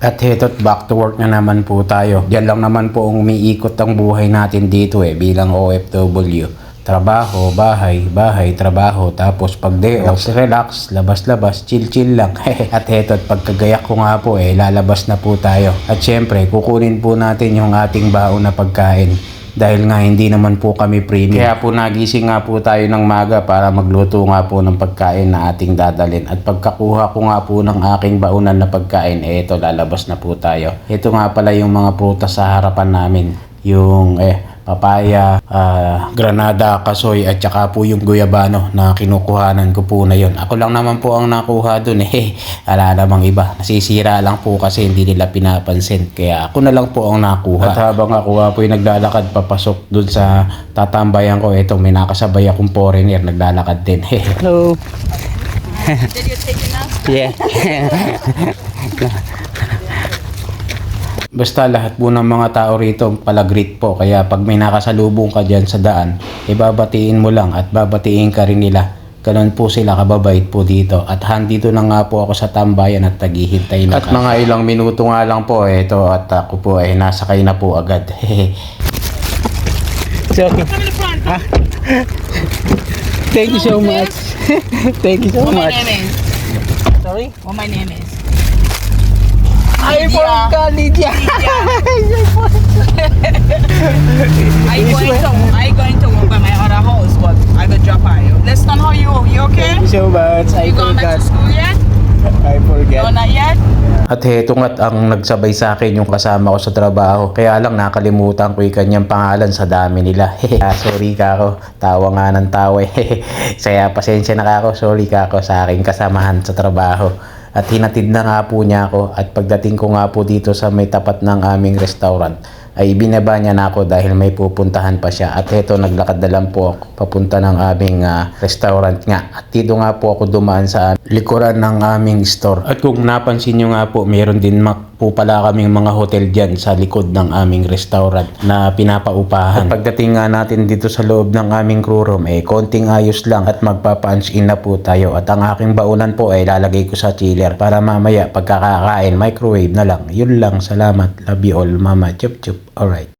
At heto't back to work na naman po tayo. Diyan lang naman po ang umiikot ang buhay natin dito bilang OFW. Trabaho, bahay, bahay, trabaho. Tapos pag day off, relax, labas-labas, chill-chill lang. At heto't pagkagayak ko nga po lalabas na po tayo. At syempre, kukunin po natin yung ating baon na pagkain. Dahil nga hindi naman po kami premium. Kaya po nagising nga po tayo ng maga para magluto nga po ng pagkain na ating dadalhin. At pagkakuha ko nga po ng aking baunan na pagkain, ito lalabas na po tayo. Ito nga pala yung mga prutas sa harapan namin. Yung papaya, granada, kasoy at saka po yung guyabano na kinukuhanan ko po na yon. Ako lang naman po ang nakuha dun Wala namang iba. Nasisira lang po kasi hindi nila pinapansin. Kaya ako na lang po ang nakuha. At habang ako po yung naglalakad papasok dun sa tatambayan ko, may nakasabay akong foreigner naglalakad din. Hello. Did you take enough? Yeah. Basta lahat po ng mga tao rito palagreet po. Kaya pag may nakasalubong ka dyan sa daan, babatiin mo lang at babatiin ka rin nila. Ganon po sila kababait po dito. At handito na nga po ako sa tambayan at naghihintay na. At mga ilang minuto nga lang po ito at ako po nasakay na po agad. It's okay. Thank you so much. Thank you so What my much. name is? Sorry? What my name is? I forgot Lydia. I going to work by my other house, but I will drop by you. Listen, how you? You okay? Thank you so much. I You going back forgot. to school yet? I No, forgot. not yet. At heto nga't ang nagsabay sa akin yung kasama ko sa trabaho. Kaya lang nakalimutan ko yung kanyang pangalan sa dami nila. Sorry ka ako. Tawa nga ng tawa. Kaya pasensya na ka ako. Sorry ka ako sa aking kasamahan sa trabaho. At hinatid na nga po niya ako. At pagdating ko nga po dito sa may tapat ng aming restaurant, ay binaba niya na ako dahil may pupuntahan pa siya. At heto, naglakad na lang po ako papunta ng aming restaurant nga. At dito nga po ako dumaan sa likuran ng aming store. At kung napansin nyo nga po, mayroon din po pala kaming mga hotel dyan sa likod ng aming restaurant na pinapaupahan. At pagdating nga natin dito sa loob ng aming crew room, konting ayos lang at magpa-punch in na po tayo. At ang aking baunan po lalagay ko sa chiller para mamaya pagkakakain, microwave na lang. Yun lang, salamat. Love you all, mama. Chup chup. Alright.